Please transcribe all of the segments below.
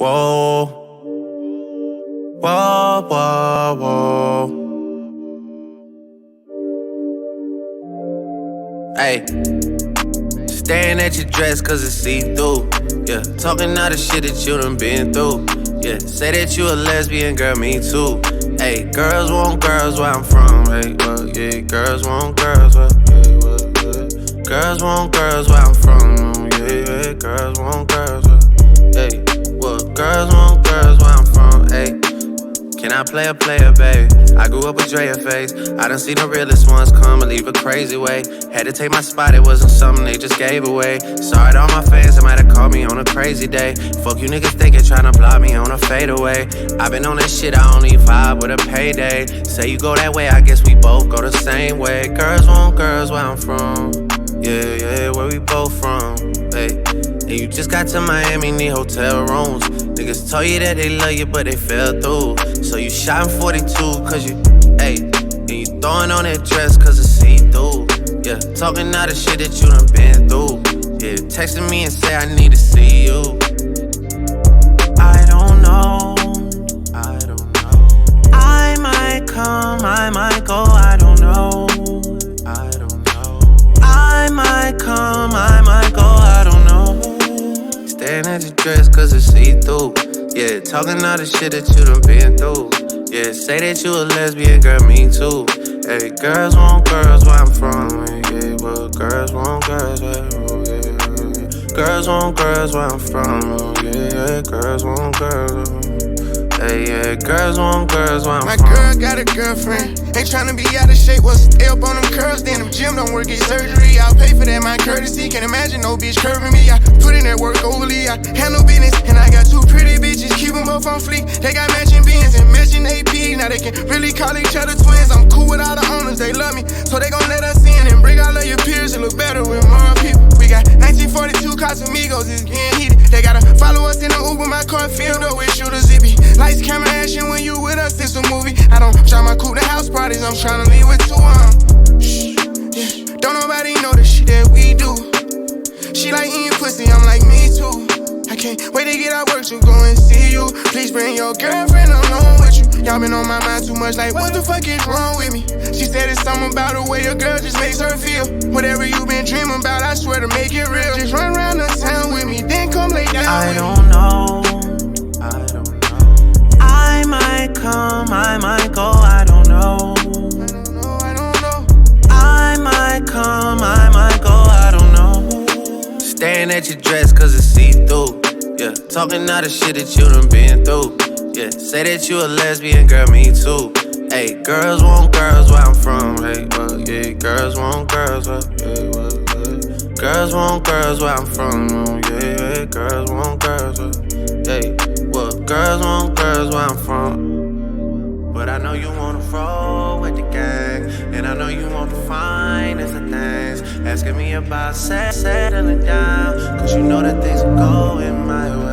Whoa, whoa, whoa, whoa. Hey, staring at your dress cause it's see-through. Yeah, talking all the shit that you done been through. Yeah, say that you a lesbian, girl, me too. Hey, girls want girls where I'm from. Hey, well, yeah, girls want girls where, yeah, well, yeah. Girls want girls where I'm from. Yeah, yeah, girls want girls where, hey, well, girls want girls where I'm from. Hey, can I play a player, babe? I grew up with Drea face. I done seen the realest ones come and leave a crazy way. Had to take my spot, it wasn't something they just gave away. Sorry to all my fans, they might have called me on a crazy day. Fuck you niggas thinking, tryna block me on a fadeaway. I been on that shit, I only vibe with a payday. Say you go that way, I guess we both go the same way. Girls want girls where I'm from. Yeah, yeah, where we both from. Hey, and you just got to Miami, need hotel rooms. Niggas told you that they love you, but they fell through. So you shot in 42, cause you, hey, and you throwing on that dress cause it's see-through. Yeah, talking all the shit that you done been through. Yeah, texting me and say I need to see you. I don't know, I don't know. I might come, I might go, I don't know. I don't know. I might come, I might go, I don't know. Staring at your dress cause it's see-through. Yeah, talking all the shit that you done been through. Yeah, say that you a lesbian, girl, me too. Hey, girls want girls where I'm from. Yeah, well, girls want girls where, oh, yeah. Girls want girls where I'm from. Oh, yeah, girls want girls. Hey, yeah, girls want girls where I'm from. My girl got a girlfriend. Ain't tryna be out of shape, was stay up on them curls. Then them gym don't work, get surgery. I'll pay for that, my courtesy. Can't imagine no bitch curving me. I put in that work overly. I handle business, and I got two pretty bitches. Keep them both on fleek. They got matching beans and matching AP. Now they can really call each other twins. I'm cool with all the owners, they love me. So they gon' let us in and bring all of your peers. It look better with more people. We got 1942 Casamigos, it's getting heated. They gotta follow us in the Uber, my car filled up with shooters. It be lights, camera, action. When you with us, it's a movie. I don't try my coupe to house parties. I'm tryna leave with two shh, yeah. Don't nobody know the shit that we do. She like eating pussy, I'm like me too. I can't wait to get out work to go and see you. Please bring your girlfriend along with you. Y'all been on my mind too much, like what the fuck is wrong with me? She said it's something about the way a girl just makes her feel. Whatever you been dreaming about, I swear to make it real. Just run around the town with me, then come lay down I with don't know, I don't know. I might come, I might go, I don't know. I don't know. I might come, I might go, I don't know. Staring at your dress cause it's see-through. Yeah, talking all the shit that you done been through. Yeah, say that you a lesbian, girl, me too. Hey, girls want girls where I'm from. Hey, well, yeah, girls want girls where, yeah, well, yeah. Girls want girls where I'm from. Oh, yeah, yeah, girls want girls where, hey, well, girls want girls where I'm from. But I know you wanna roll with the gang, and I know you want the finest of things. Asking me about settling down, cause you know that things are going my way.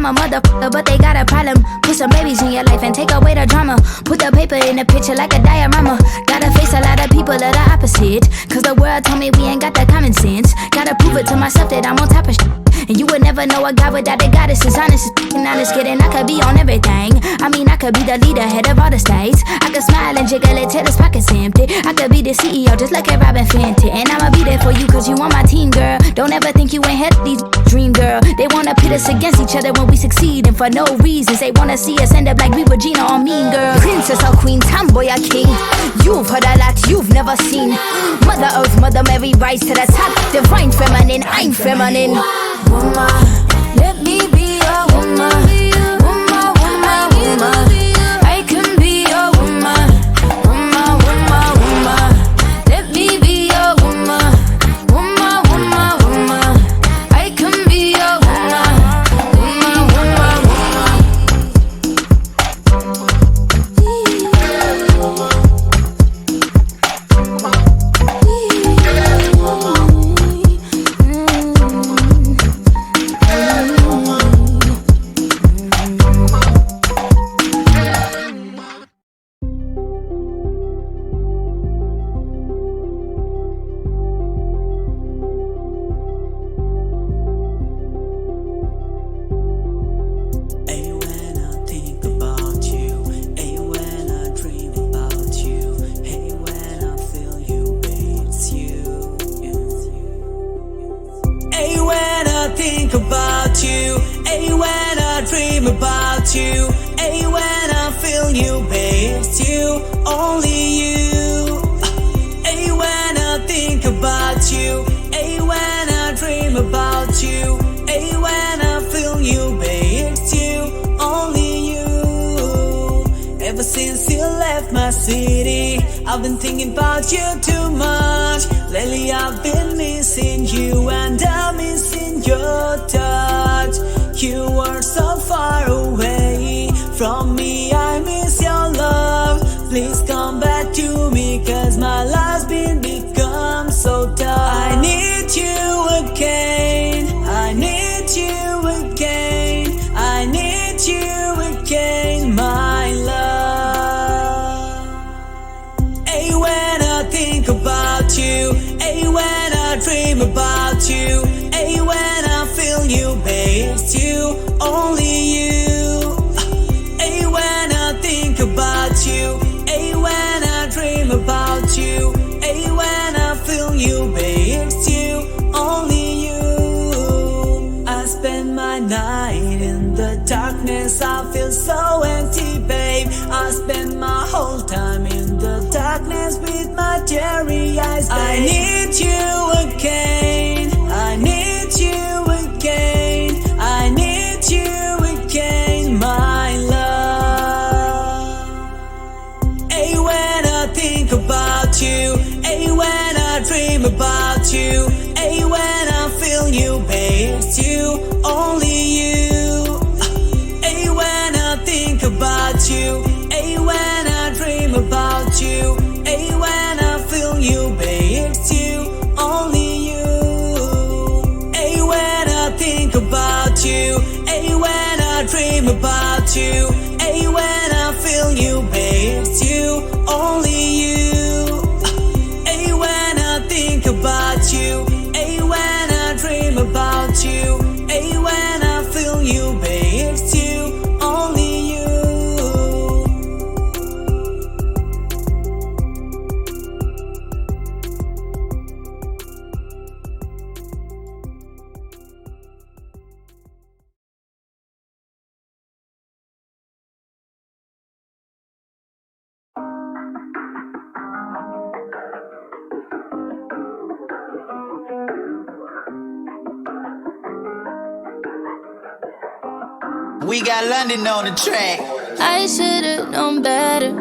a motherfucker, but they got a problem. Put some babies in your life and take away the drama. Put the paper in the picture like a diorama. Gotta face a lot of people that are opposite, cause the world told me we ain't got that common sense. Gotta prove it to myself that I'm on top of shit. And you would never know a God without a goddess. Is honest, honest, kidding. I could be on everything. I mean, I could be the leader, head of all the states. I could smile and jiggle it till his pockets empty. I could be the CEO, just like a Robin Fenty. And I'ma be there for you, cause you on my team, girl. Don't ever think you ain't had these dream, girl. They wanna pit us against each other when we succeed, and for no reasons. They wanna see us end up like we were Gina or Mean Girl. Princess or queen, tomboy or king. You've heard a lot you've never seen. Mother Earth, Mother Mary, rise to the top. Divine feminine, I'm feminine. Woman, let me be a woman. Woman, woman, woman. I can be a woman. Woman, woman, woman. Let me be a woman. Woman, woman, woman. I can be a woman. Woman, woman, about you. Hey, when I feel you, babe, it's you, only you. Hey, when I think about you. Hey, when I dream about you. Hey, when I feel you, babe, it's you, only you. Ever since you left my city, I've been thinking about you too much. Lately I've been missing you, and I'm missing your touch. You were so far away from me, I miss your love. Please come back to me, cause my life's been become so tough. I need you again, I need you again, I need you again, my love. Hey, when I think about you, hey, when I dream about you, hey, when I feel you, babe, it's you, only you. Hey, when I think about you, hey, when I dream about you, hey, when I feel you, babe, it's you, only you. I spend my night in the darkness, I feel so empty, babe. I spend my whole time in the darkness with my teary eyes, babe. I need you again, I need you again, I need you again, my love. Hey, when I think about you, hey, when I dream about you, hey, when I feel you, babe, it's you, only you. Hey, when I think about you, hey, when I dream about you, hey, when I feel you, babe, it's you, only you. Hey, when I think about you, hey, when I dream about you, hey, when I feel you, babe, it's you, only you. Hey, when I think about you, hey, when I dream about you, hey, when I feel you, babe, it's you, only you. We got London on the track. I should've known better.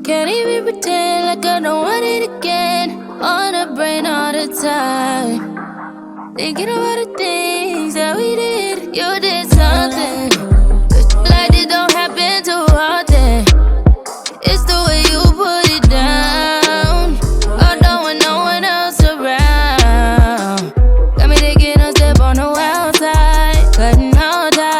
Can't even pretend like I don't want it again. On the brain all the time, thinking about the things that we did. You did something, cause like this don't happen too often. It's the way you put it down, although when no one else around. Got me taking a step on the wild side, cutting all down.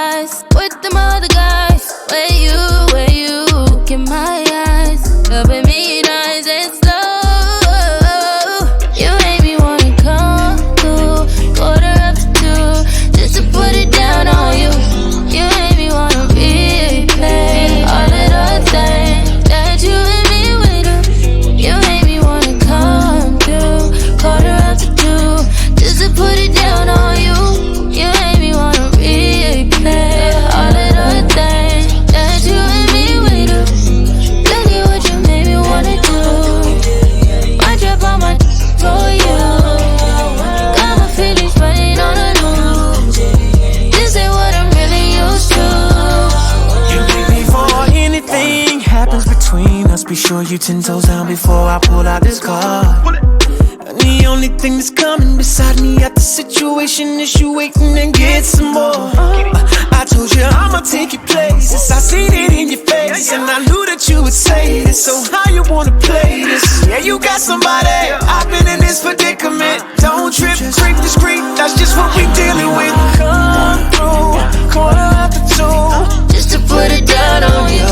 be sure you 10 toes down before I pull out this card. And the only thing that's coming beside me at the situation is you waiting and get some more. I told you I'ma take your places, I seen it in your face, and I knew that you would say this. So how you wanna play this? Yeah, you got somebody. I've been in this predicament. Don't trip, creep discreet. That's just what we dealing with. Come through, corner after two, Just to put it down on you.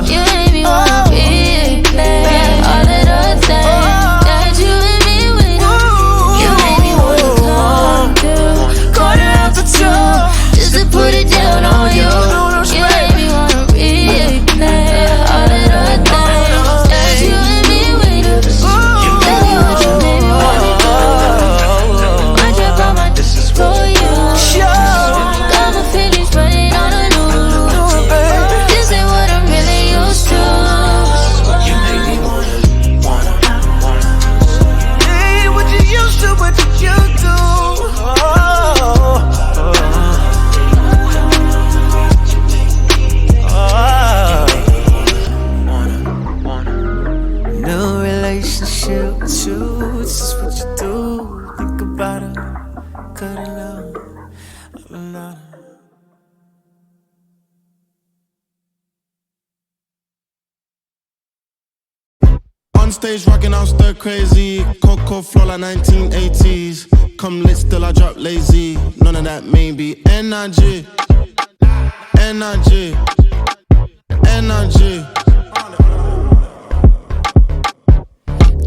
You made me wanna be there. All of the things that you and me went on. You made me wanna come through. corner after two, Just to put it down on you. You made me wanna be there. All of the things that you and me went on. Baby, what you made me wanna do. I drop all my dishes for you. Got my feelings running on a new. This ain't what I'm really used to. Hey, what you used to, what you used to. New relationship with you, it's just what you do. Think about it, cut it out. On stage rocking out stir crazy, Coco flow like 1980s. Come lit still I drop lazy, none of that maybe. Energy, energy, energy.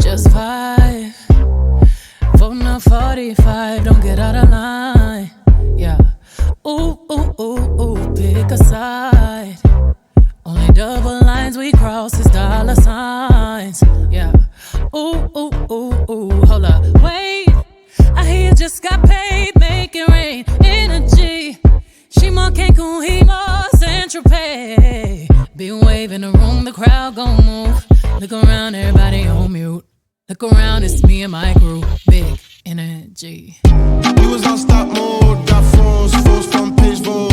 Just vibe, voting on 45, don't get out of line. Yeah, ooh, ooh, ooh, ooh, pick a side. Only double lines we cross is dollar signs. Yeah, ooh, ooh, ooh, ooh, hold up, wait. I hear you just got paid, make it rain. Energy, she more Cancun, he more Central Pay. Big wave in the room, the crowd gon' move. Look around, everybody on mute. Look around, it's me and my crew. Big energy. We was on stop mode, got froze from page vote.